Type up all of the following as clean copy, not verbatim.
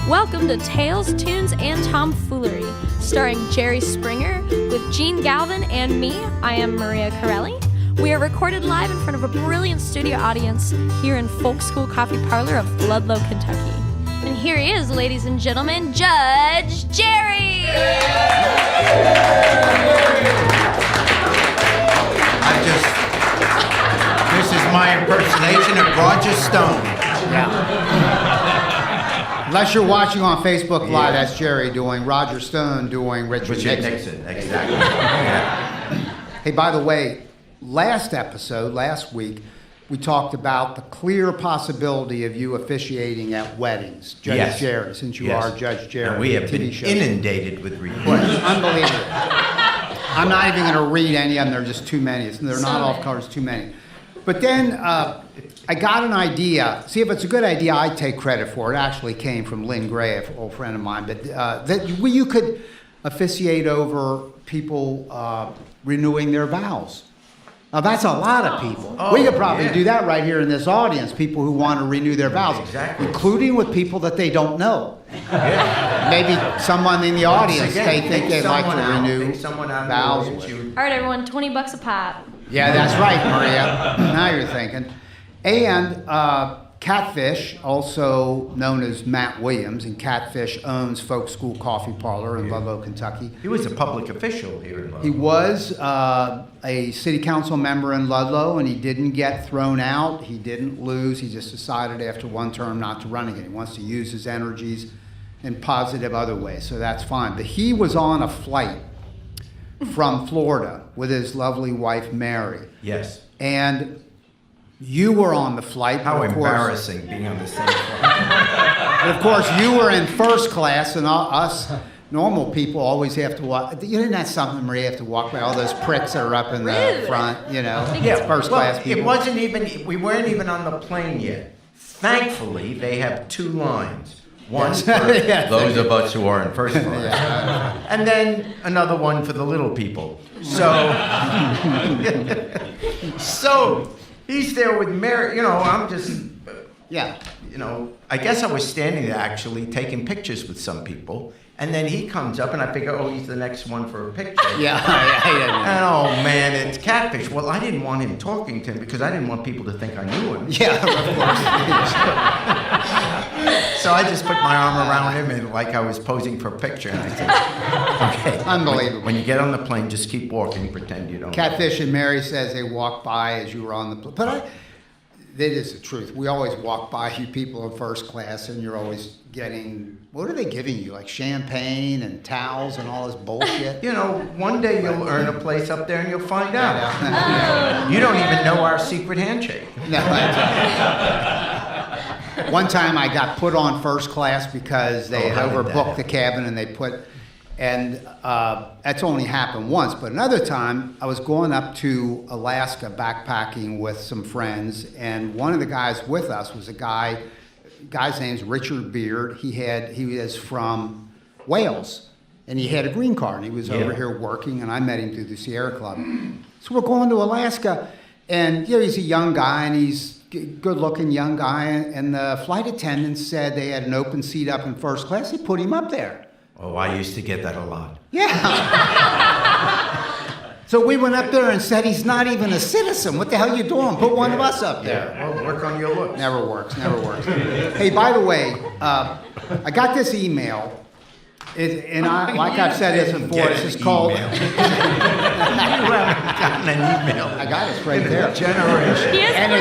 Welcome to Tales, Tunes, and Tomfoolery, starring Jerry Springer with Gene Galvin and me. I am Maria Corelli. We are recorded live in front of a brilliant studio audience here in Folk School Coffee Parlor of Ludlow, Kentucky. And here he is, ladies and gentlemen, Judge Jerry! This is my impersonation of Roger Stone. Unless you're watching on Facebook Live, that's Jerry doing Roger Stone doing Richard Nixon. Exactly. Yeah. Hey, by the way, last week, we talked about the clear possibility of you officiating at weddings, Judge Jerry, since you are Judge Jerry. And we have been inundated with requests. Unbelievable. I'm not even going to read any of them. There are just too many. They're not off colors, too many. But then I got an idea. See, if it's a good idea, I take credit for it. It actually came from Lynn Gray, an old friend of mine. But that you could officiate over people renewing their vows. Now, that's a lot of people. We could probably do that right here in this audience, people who want to renew their vows, including with people that they don't know. Yeah. Maybe someone in the audience, they think they'd like to renew vows with. All right, everyone, $20 a pop. Yeah, that's right, Maria. Now you're thinking. And Catfish, also known as Matt Williams, and Catfish owns Folk School Coffee Parlor in Ludlow, Kentucky. He was a public official here in Ludlow. He was a city council member in Ludlow, and he didn't get thrown out. He didn't lose. He just decided after one term not to run again. He wants to use his energies in positive other ways, so that's fine. But he was on a flight from Florida with his lovely wife, Mary. Yes. And you were on the flight. How embarrassing being on the same flight. But of course, you were in first class, and us normal people always have to walk. You didn't have something, Maria, you have to walk by all those pricks that are up in the front, you know. First class people. It wasn't even, we weren't even on the plane yet. Thankfully, they have two lines. One for those of us who are in first class, and then another one for the little people. So, so he's there with Mary. You know, I'm just, you know, I guess I was standing there actually taking pictures with some people, and then he comes up, and I figure, oh, he's the next one for a picture. And oh man, it's Catfish. Well, I didn't want him talking to him because I didn't want people to think I knew him. Yeah, of course. So I just put my arm around him and like I was posing for a picture, and I said, okay. Unbelievable. When you get on the plane, just keep walking, pretend you don't. Catfish and Mary says they walked by as you were on the plane. But that is the truth. We always walk by you people in first class, and you're always getting, what are they giving you? Like champagne and towels and all this bullshit? You know, one day you'll earn a place up there and you'll find out. You don't even know our secret handshake. No, one time I got put on first class because they had overbooked the cabin, and and that's only happened once. But another time, I was going up to Alaska backpacking with some friends, and one of the guys with us was a guy's name's Richard Beard. He is from Wales, and he had a green card, and he was over here working, and I met him through the Sierra Club. So we're going to Alaska, and he's a young guy, and he's good-looking young guy, and the flight attendants said they had an open seat up in first class. They put him up there. Oh, I used to get that a lot. Yeah. So we went up there and said, he's not even a citizen. What the hell are you doing? Put one of us up there. Yeah. Well, work on your looks. Never works. Hey, by the way, I got this email. Like I've said this before, this is called... You haven't gotten an email. I got it right there. Generation. And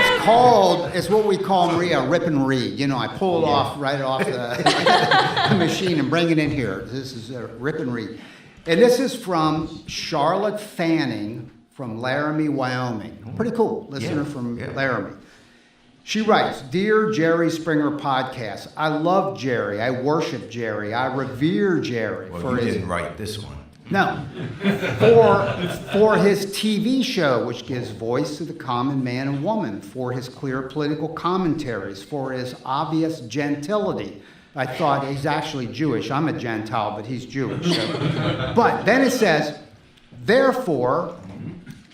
it's what we call, Maria, rip and read. You know, I pull it right off the machine and bring it in here. This is a rip and read. And this is from Charlotte Fanning from Laramie, Wyoming. Pretty cool. Listener from Laramie. She writes, Dear Jerry Springer Podcast, I love Jerry. I worship Jerry. I revere Jerry. Well, you didn't write this one. No. For his TV show, which gives voice to the common man and woman, for his clear political commentaries, for his obvious gentility. I thought he's actually Jewish. I'm a Gentile, but he's Jewish. So. But then it says, therefore,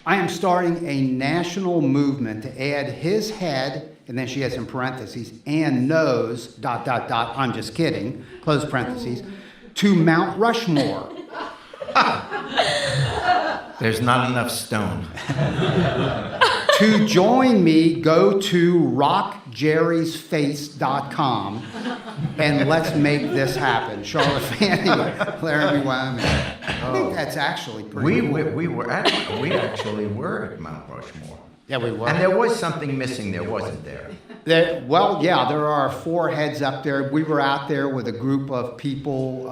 I am starting a national movement to add his head, and then she has in parentheses, and nose, ... I'm just kidding, close parentheses, to Mount Rushmore. There's not enough stone. To join me, go to rockjerrysface.com and let's make this happen. Charlotte Fanny, Laramie, Wyoming. I think that's actually pretty cool. We actually were at Mount Rushmore. Yeah, we were. And there was something missing there, wasn't there? There are 4 heads up there. We were out there with a group of people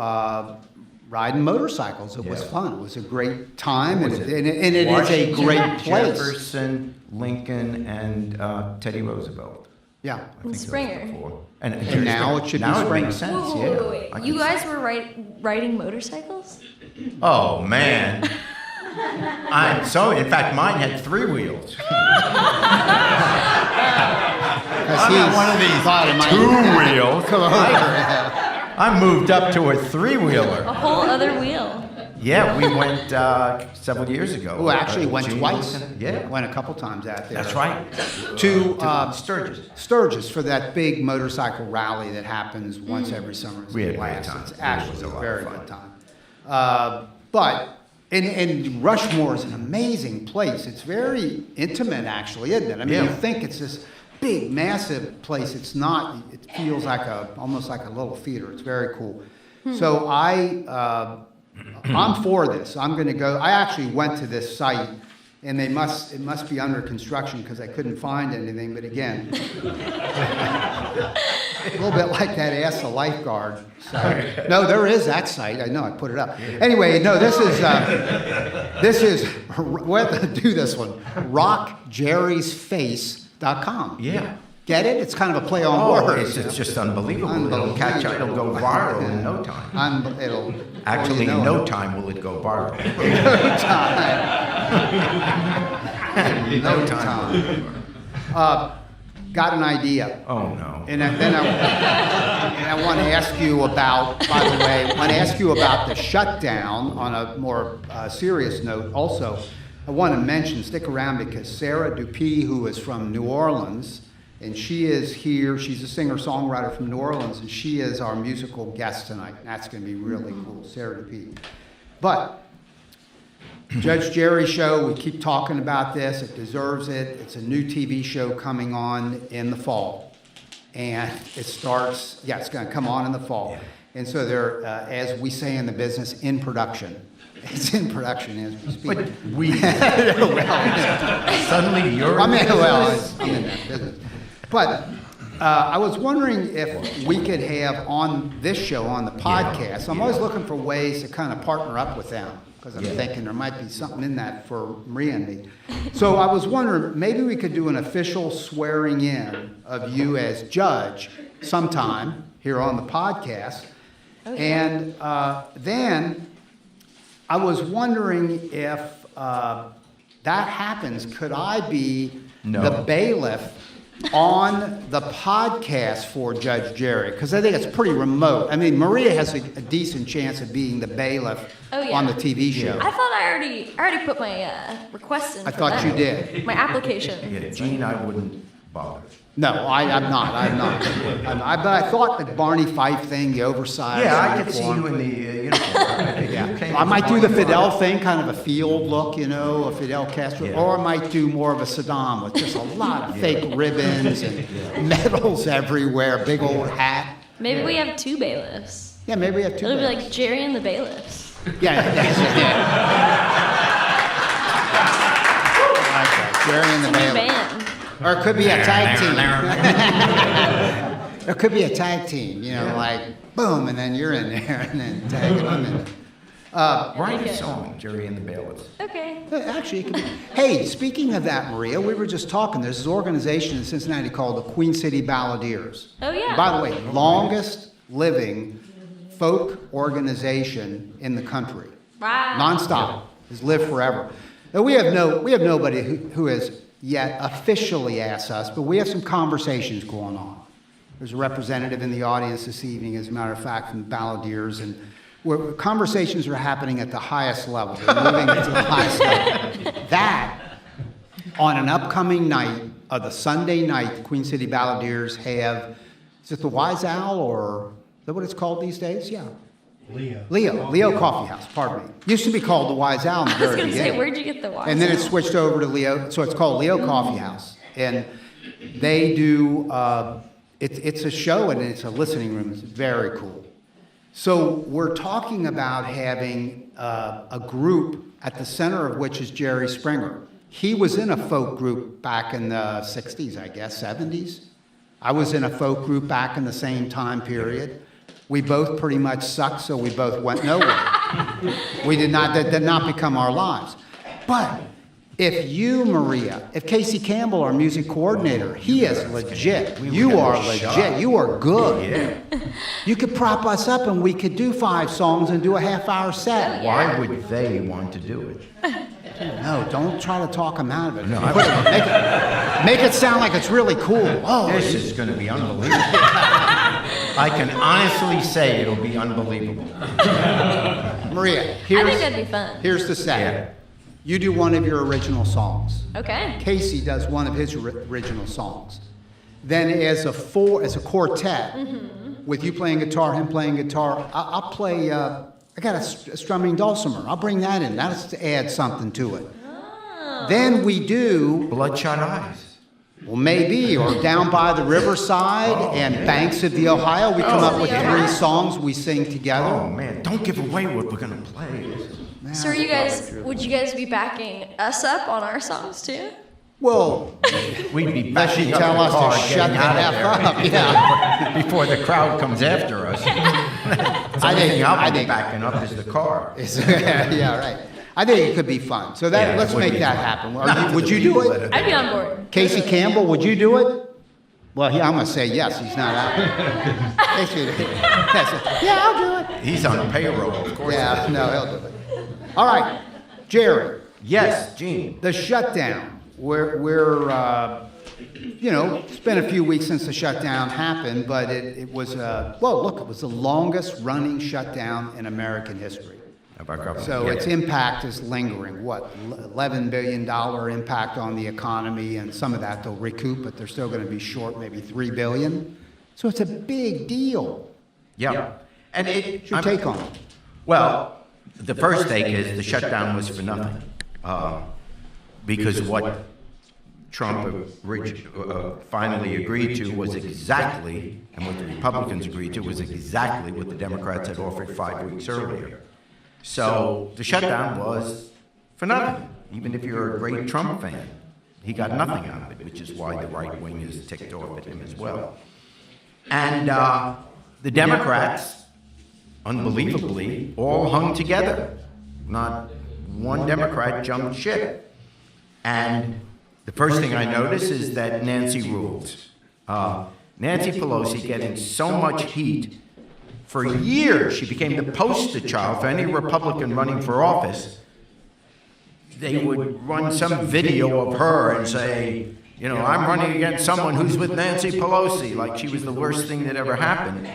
riding motorcycles. It was fun. It was a great time, and it is a great place. Jefferson, Lincoln, and Teddy Roosevelt. Yeah. And Springer. And now it should be Springer. It makes sense, Wait. You guys were riding motorcycles? Oh, man. In fact, mine had 3 wheels. I'm not one of these 2 wheels. Come on. I moved up to a 3-wheeler. A whole other wheel. Yeah, we went several years ago. Oh, actually went Jene twice. Yeah. Went a couple times out there. That's right. To Sturgis for that big motorcycle rally that happens once every summer. We had a great It's time. actually It was a lot of very fun. good time. And Rushmore is an amazing place. It's very intimate, actually, isn't it? I mean, you think it's this big, massive place. It's not. It feels like almost like a little theater. It's very cool. So I'm for this. I'm going to go. I actually went to this site, and it must be under construction because I couldn't find anything. But again, a little bit like that Ask the Lifeguard. So, no, there is that site. I know. I put it up. Anyway, no, this is we'll have to do this one. rockjerrysface.com. Yeah. Get it? It's kind of a play on words. It's just unbelievable. It'll catch up. It'll go viral in no time. Actually, in no time will it go viral. No time. Got an idea. Oh, no. And I want to ask you about, by the way, the shutdown on a more serious note. Also, I want to mention, stick around because Sarah Dupree, who is from New Orleans, and she is here. She's a singer-songwriter from New Orleans, and she is our musical guest tonight. That's going to be really cool, Sarah Dupree. But Judge Jerry show, we keep talking about this. It deserves it. It's a new TV show coming on in the fall. And it starts, it's going to come on in the fall. And so they're, as we say in the business, in production. It's in production as we speak. But suddenly you're I'm in that business. But I was wondering if we could have on this show, on the podcast, I'm always looking for ways to kind of partner up with them. Because I'm thinking there might be something in that for Maria and me. So I was wondering, maybe we could do an official swearing in of you as judge sometime here on the podcast. And then I was wondering if that happens, could I be the bailiff on the podcast for Judge Jerry? Because I think it's pretty remote. I mean, Maria has a decent chance of being the bailiff on the TV show. I thought I already put my request in. I thought you did. My application. Yeah, Gene, I wouldn't bother. No, I'm not. But I thought the Barney Fife thing, the oversized. Yeah, I could see you in the uniform. I might do the Fidel thing, kind of a field look, a Fidel Castro, or I might do more of a Saddam with just a lot of fake ribbons and medals everywhere, big old hat. Maybe we have 2 bailiffs. Yeah, maybe we have 2 It'll be bailiffs. like Jerry and the bailiffs. Yeah. Jerry and the It's a new bailiff. band. Or it could be a tag team. It could be a tag team, like boom, and then you're in there, and then tagging them in. Write a song, Jerry and the Bailiffs. Okay. Actually, it could be. Hey, speaking of that, Maria, we were just talking. There's this organization in Cincinnati called the Queen City Balladeers. Oh, yeah. And by the way, longest living folk organization in the country. Wow. Nonstop. Has lived forever. Now, we have nobody who has yet officially asked us, but we have some conversations going on. There's a representative in the audience this evening, as a matter of fact, from Balladeers, and where conversations are happening at the highest level. They're moving to the highest level. That on an upcoming night of the Sunday night, the Queen City Balladeers have, is it the Wise Owl, or is that what it's called these days? Yeah. Leo Coffee House, pardon me. Used to be called the Wise Owl in the I was very going to say, beginning. where'd you get the Wise And then it Owl? switched over to Leo, so it's called Leo Coffee House. And they do, it's a show and it's a listening room. It's very cool. So we're talking about having a group at the center of which is Jerry Springer. He was in a folk group back in the 60s, I guess, 70s. I was in a folk group back in the same time period. We both pretty much sucked, so we both went nowhere. That did not become our lives. But if you, Maria, if Casey Campbell, our music coordinator, he is legit. You are legit. You are good. Yeah. You could prop us up and we could do 5 songs and do a half-hour set. Why would they want to do it? No, don't try to talk them out of it. No, Make it sound like it's really cool. Oh, this is going to be unbelievable. I can honestly say it'll be unbelievable. Maria, I think that'd be fun. here's the set. Yeah. You do one of your original songs. Okay. Casey does one of his original songs. Then as a quartet, with you playing guitar, him playing guitar, I'll play, I got a strumming dulcimer. I'll bring that in. That's to add something to it. Oh. Then we do, Bloodshot Eyes. well, maybe, or Down by the Riverside and Banks of the Ohio. We come up with 3 songs we sing together. Oh, man. Don't give away what we're going to play. So would you guys be backing us up on our songs too? Well, We'd be unless you backing up tell the us car, to shut getting the out of F there up. Yeah. before the crowd comes after us. I I'll be think backing up is the car. yeah, right. I think it could be fun. So that Yeah, let's it would make be that fun. happen. Would you do it? I'd be on board. Casey Campbell, would you do it? Well, I'm going to say yes. He's not out. Yeah, I'll do it. He's on payroll, of course. Yeah, no, he'll do it. All right, Jerry. Yes, Gene. The shutdown. It's been a few weeks since the shutdown happened, but it was it was the longest running shutdown in American history. So its impact is lingering. $11 billion impact on the economy, and some of that they'll recoup, but they're still going to be short maybe $3 billion. So it's a big deal. Yeah. And What's your take on it? Well, the first take is the shutdown was for nothing. Because what Trump finally agreed to was exactly, and what the Republicans agreed to was exactly what the Democrats had offered 5 weeks earlier. So the shutdown was for nothing, even if you're a great Trump fan. He got nothing out of it, which is why the right wing is ticked off at him as well. And the Democrats, unbelievably, all hung together. Not one Democrat jumped ship. And the first thing I notice is that Nancy rules. Nancy Pelosi getting so much heat. For years, she became the poster child for any Republican running for office. They would run some video of her and say, I'm running against someone who's with Nancy Pelosi, like she was the worst thing that ever happened.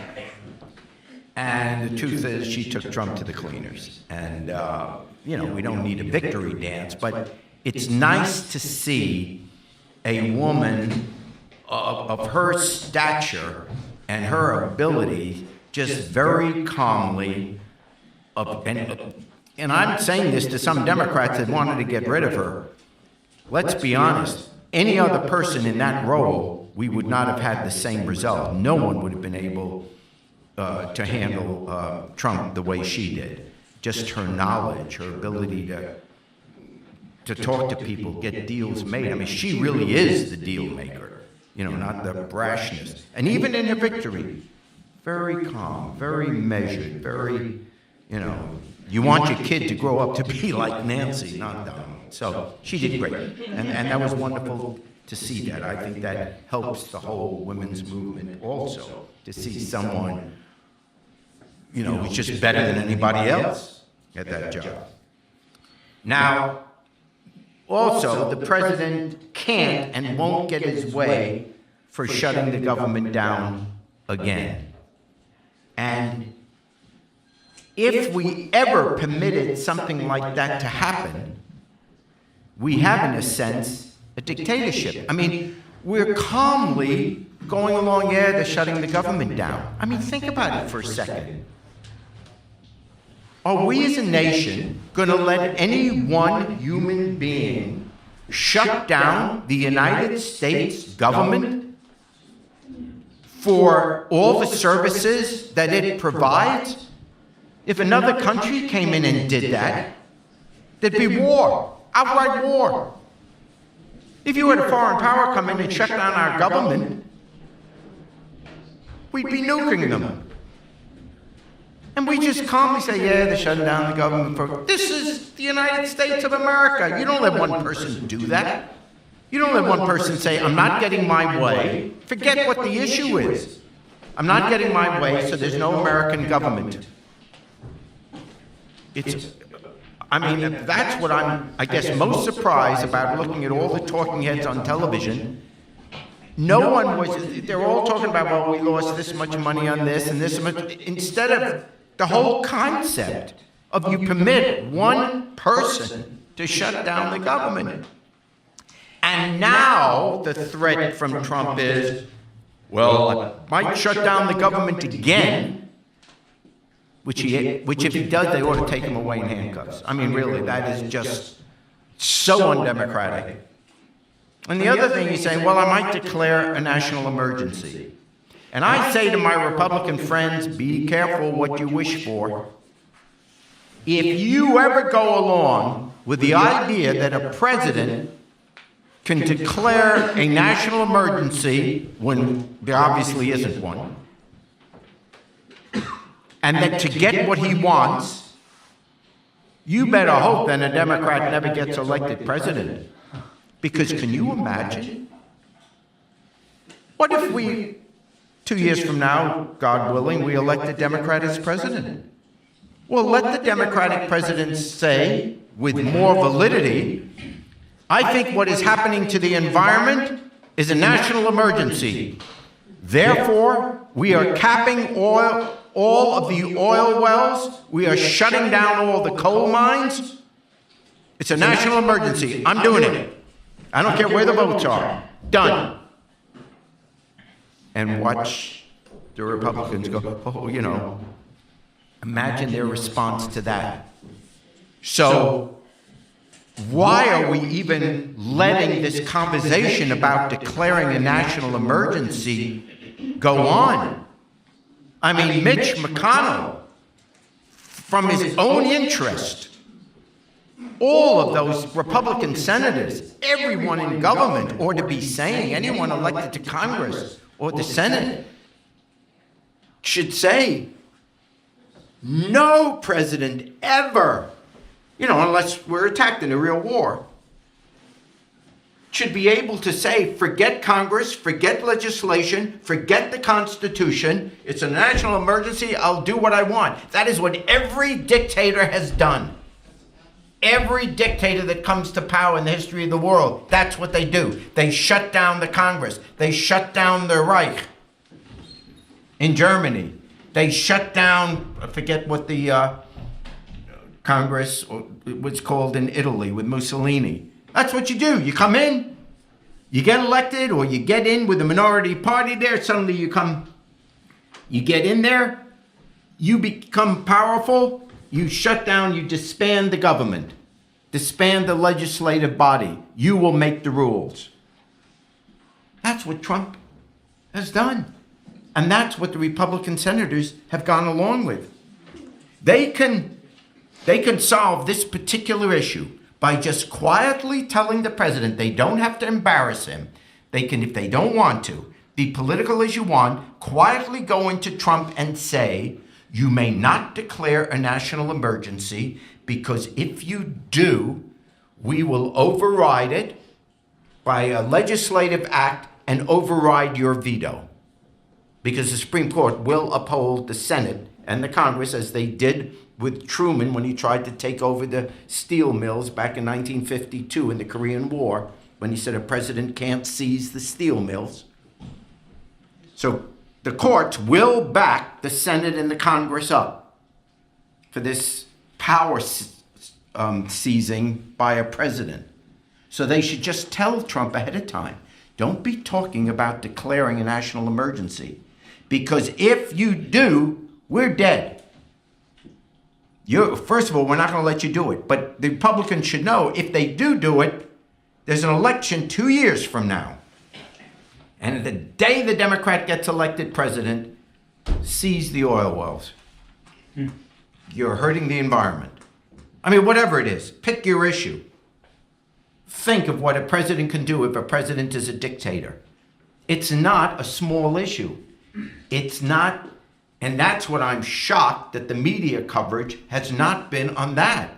And the truth is, she took Trump to the cleaners. And, we don't need a victory dance, but it's nice to see a woman of her stature and her ability just very calmly, and I'm saying this to some Democrats that wanted to get rid of her. Let's be honest. Any other person in that role, we would not have had the same result. No one would have been able to handle Trump the way she did. Just her knowledge, her ability to talk to people, get deals made. I mean, she really is the deal maker, not the brashness. And even in her victory, very calm, very measured, very, you want your kid to grow up to be like Nancy, not Donald. So she did great. And that was wonderful to see that. I think that helps the whole women's movement also, to see someone, who's just better than anybody else at that job. Now, also, the president can't and won't get his way for shutting the government down again. And if we ever permitted something like that to happen, we have, in a sense, a dictatorship. I mean, we're calmly going along, yeah, they're shutting the government down. I mean, think about it for a second. Are we as a nation going to let any one human being shut down the United States government for all the services that it provides? If another country came in and did that, there'd be war, outright war. If you had a foreign power come in and shut down our government, we'd be nuking them. And we just calmly say, yeah, they're shutting down the government for... This is the United States of America. You don't let one person do that. You don't let one person say, I'm not getting my way. Forget what the issue is. I'm not getting my way, so there's no American government. I mean, that's what I'm, I guess, most surprised about looking at all the talking heads on television. No one was, they're all talking about, well, we lost this much money on this and this much, instead of the whole concept of you permit one person to shut down the government. And now the threat from Trump is, well, I might shut down the government again. Which if he does, they ought to take him away in handcuffs. I mean, really, that is just so undemocratic. And the other thing he's saying, well, I might declare a national emergency. And I say to my Republican friends, be careful what you wish for. If you ever go along with the idea that a president can declare a national emergency when there obviously isn't one, and that to get what he wants, you better hope that a Democrat never gets elected president. Because can you imagine? What if we, 2 years from now, God willing, we elect a Democrat as president? Well, let the Democratic president say, with more validity, I think what is happening to the environment is a national emergency. Therefore, we are capping all of the oil wells. We are shutting down all the coal mines. It's a national emergency. I'm doing it. I don't care where the votes are. Done. And watch the Republicans go, oh, you know, imagine their response to that. So why are we even letting this conversation about declaring a national emergency go on? I mean, Mitch McConnell, from his own interest, all of those Republican senators, everyone in government ought to be saying, anyone elected to Congress or the Senate should say, no president ever, you know, unless we're attacked in a real war, should be able to say, forget Congress, forget legislation, forget the Constitution, it's a national emergency, I'll do what I want. That is what every dictator has done. Every dictator that comes to power in the history of the world, that's what they do. They shut down the Congress. They shut down the Reich in Germany. They shut down, I forget what the Congress was called in Italy with Mussolini. That's what you do. You come in, you get elected, or you get in with the minority party there. Suddenly you get in there, you become powerful, you shut down, you disband the government, disband the legislative body. You will make the rules. That's what Trump has done. And that's what the Republican senators have gone along with. They can solve this particular issue by just quietly telling the president they don't have to embarrass him. They can, if they don't want to, be political as you want, quietly go into Trump and say, you may not declare a national emergency because if you do, we will override it by a legislative act and override your veto. Because the Supreme Court will uphold the Senate and the Congress as they did with Truman when he tried to take over the steel mills back in 1952 in the Korean War, when he said a president can't seize the steel mills. So the courts will back the Senate and the Congress up for this power seizing by a president. So they should just tell Trump ahead of time, don't be talking about declaring a national emergency. Because if you do, we're dead. First of all, we're not going to let you do it. But the Republicans should know, if they do it, there's an election 2 years from now. And the day the Democrat gets elected president, seize the oil wells. You're hurting the environment. I mean, whatever it is, pick your issue. Think of what a president can do if a president is a dictator. It's not a small issue. It's not, and that's what I'm shocked that the media coverage has not been on that.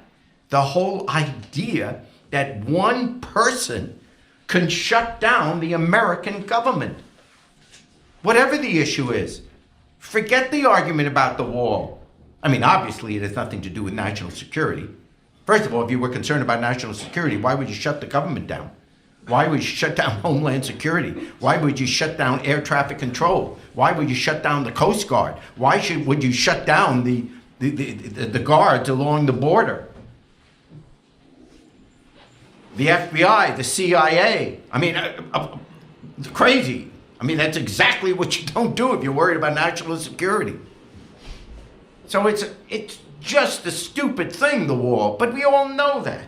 The whole idea that one person can shut down the American government. Whatever the issue is. Forget the argument about the wall. I mean, obviously it has nothing to do with national security. First of all, if you were concerned about national security, why would you shut the government down? Why would you shut down Homeland Security? Why would you shut down air traffic control? Why would you shut down the Coast Guard? Would you shut down the guards along the border? The FBI, the CIA. I mean, crazy. I mean, that's exactly what you don't do if you're worried about national security. So it's just a stupid thing, the wall, but we all know that.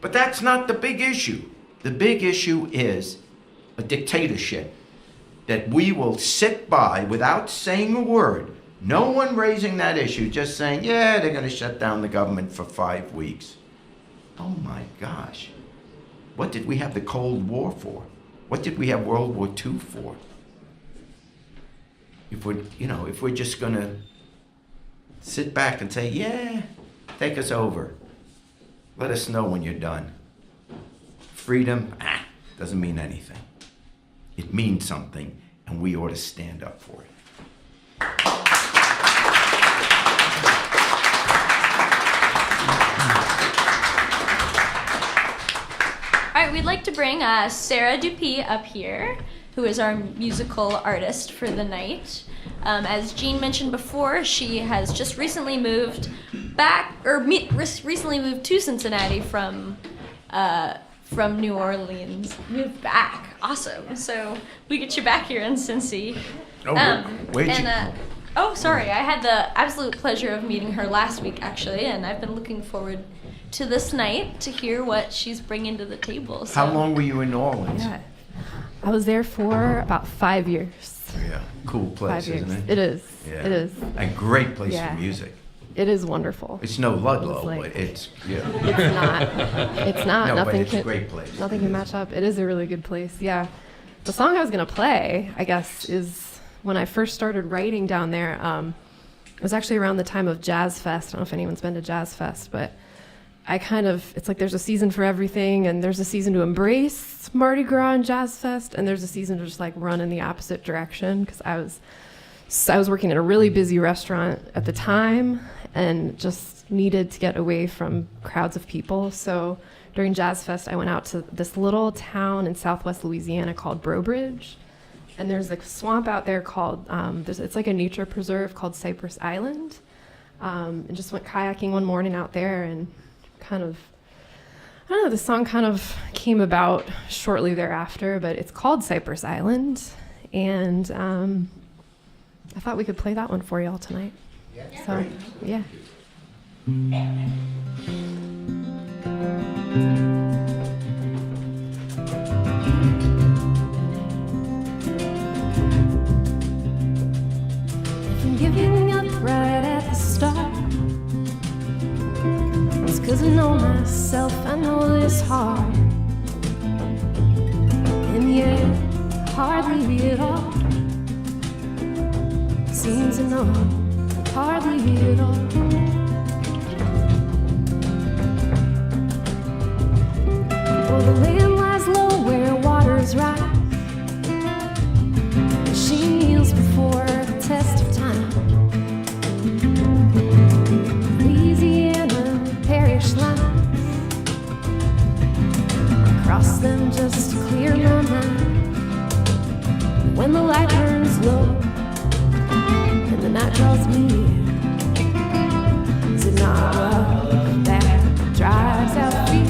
But that's not the big issue. The big issue is a dictatorship that we will sit by without saying a word. No one raising that issue, just saying, yeah, they're going to shut down the government for 5 weeks. Oh my gosh. What did we have the Cold War for? What did we have World War II for? If we're just going to sit back and say, yeah, take us over. Let us know when you're done. Freedom, doesn't mean anything. It means something, and we ought to stand up for it. All right, we'd like to bring Sarah Dupree up here, who is our musical artist for the night. As Jene mentioned before, she has just recently moved recently moved to Cincinnati from New Orleans. Moved back. Awesome. So we get you back here in Cincy. Oh, sorry. I had the absolute pleasure of meeting her last week, actually, and I've been looking forward to this night to hear what she's bringing to the table. So. How long were you in New Orleans? Yeah. I was there for about 5 years. Yeah, cool place, 5 years. isn't it? It is. Yeah. It is. A great place Yeah. for music. It is wonderful. It's no Ludlow, It's like- but it's, yeah. It's not. It's not. No, but Nothing it's a great place. Nothing can match up. It is a really good place. Yeah. The song I was gonna play, I guess, is when I first started writing down there. It was actually around the time of Jazz Fest. I don't know if anyone's been to Jazz Fest, but it's like there's a season for everything, and there's a season to embrace Mardi Gras and Jazz Fest, and there's a season to just like run in the opposite direction, because I was working at a really busy restaurant at the time and just needed to get away from crowds of people. So during Jazz Fest, I went out to this little town in southwest Louisiana called Brobridge, and there's a swamp out there called it's like a nature preserve called Cypress Island, and just went kayaking one morning out there, and kind of, I don't know, the song kind of came about shortly thereafter, but it's called Cypress Island, and I thought we could play that one for y'all tonight. Yeah. So, yeah. If I'm giving up right at the start, it's 'cause I know myself, I know this hard, and yet hardly at all seems to know, hardly at all. For the land lies low where waters rise, she kneels before the test of time. Louisiana parish lines, cross them just to clear my mind. When the light turns low and the night draws near, is it not love that drives out fear?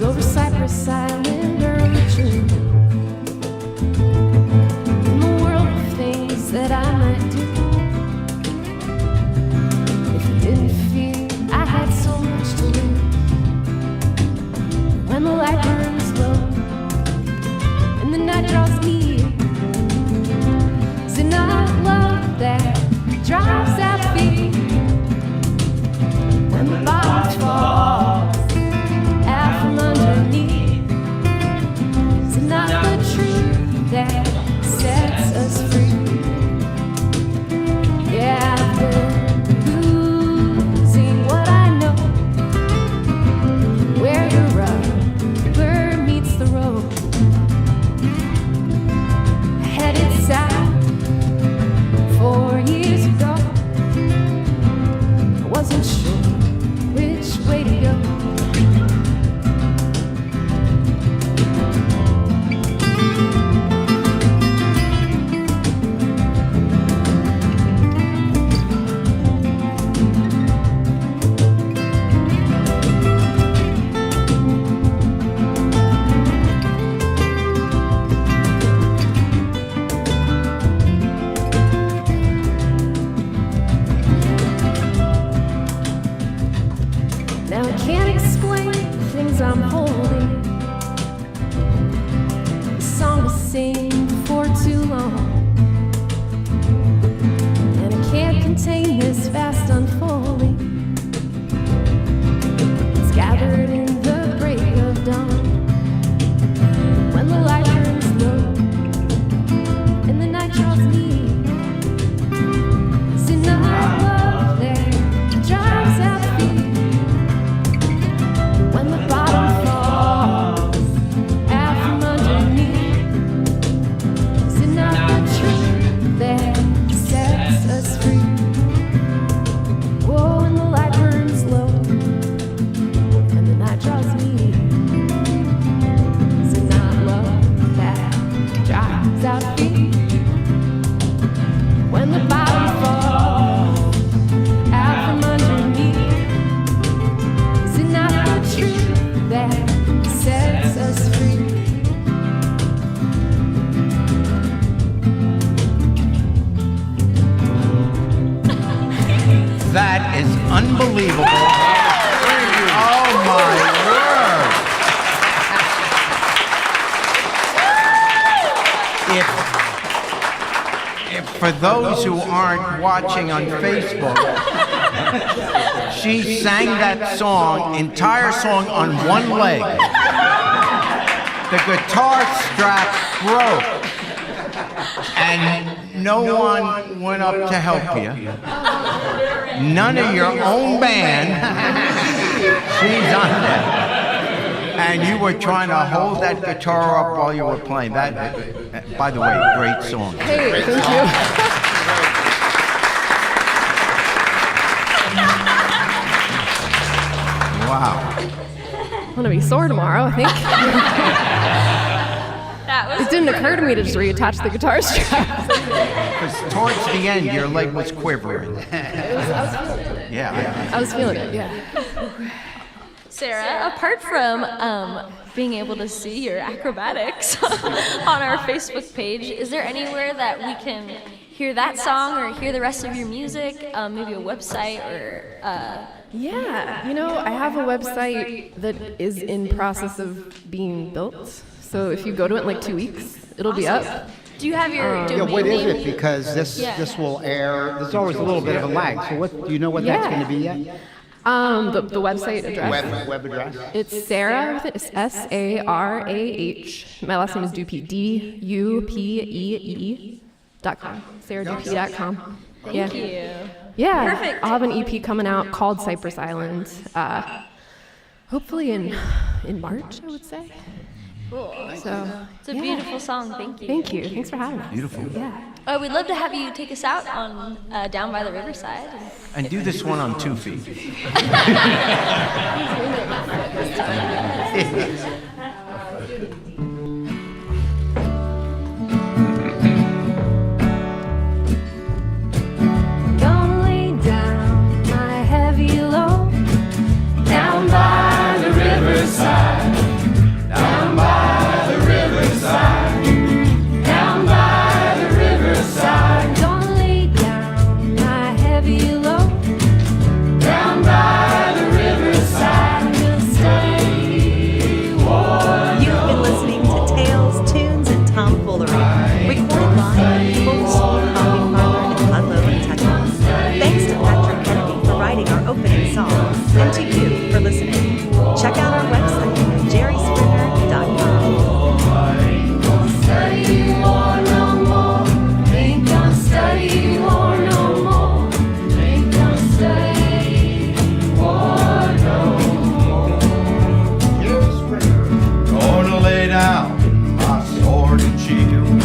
was over Cypress Island early June. In the world of things that I might do. If you didn't fear, I had so much to lose. When the light burns low and the night draws near, is it not love that drives out fear? When the bottom falls out from underneath, is it not the truth that sets us free? Yeah, I've been losing what I know, where the rubber meets the road. Headed south 4 years ago, I wasn't sure which way to go. Now I can't explain the things I'm holding. The song to sing for too long, and I can't contain this fast unfolding. It's gathered in the break of dawn, when the light burns low and the night draws near. Is it not love that drives out fear? When the bottom falls out from underneath, is it not the truth that sets us free? Whoa, when the light burns low and the night draws near, is it not love that drives out fear? When the bottom falls out from underneath, is it not the truth that sets us free? That is unbelievable. Oh my word. If for those who aren't watching on Facebook, she sang that song, entire song, on one leg. The guitar strap broke, and no one went up to help you. None of your own band. She's on there. And you were trying to hold that guitar up while you were playing. That, by the way, great song. Hey, thank you. Wow. I'm gonna be sore tomorrow, I think. That was It didn't occur to me to just reattach the guitar strap. Because towards the end, your leg was quivering. Yeah. I was feeling it, yeah. Sarah, apart from being able to see your acrobatics on our Facebook page, is there anywhere that we can hear that song or hear the rest of your music? Maybe a website or... Yeah, I have a website that is in process of being built. So if you go to it in like 2 weeks, it'll be up. Do you have your Yeah, domain what is name? it? Because this will air. There's always a little bit of a lag. So what do you know what that's Yeah. going to be yet? The website address. Web address. It's Sarah. It's Sarah. My last name is Dupree. DUPEE.com. SarahDupree.com. Thank you. Yeah. Perfect. I'll have an EP coming out called Cypress Island. Hopefully in March, I would say. Cool. So It's a beautiful song. Thank you. thank you. Thanks for having us. Beautiful. Yeah. We'd love to have you take us out on Down by the Riverside. And do this one on 2 feet. Gonna lay down my heavy load down by the riverside. she do?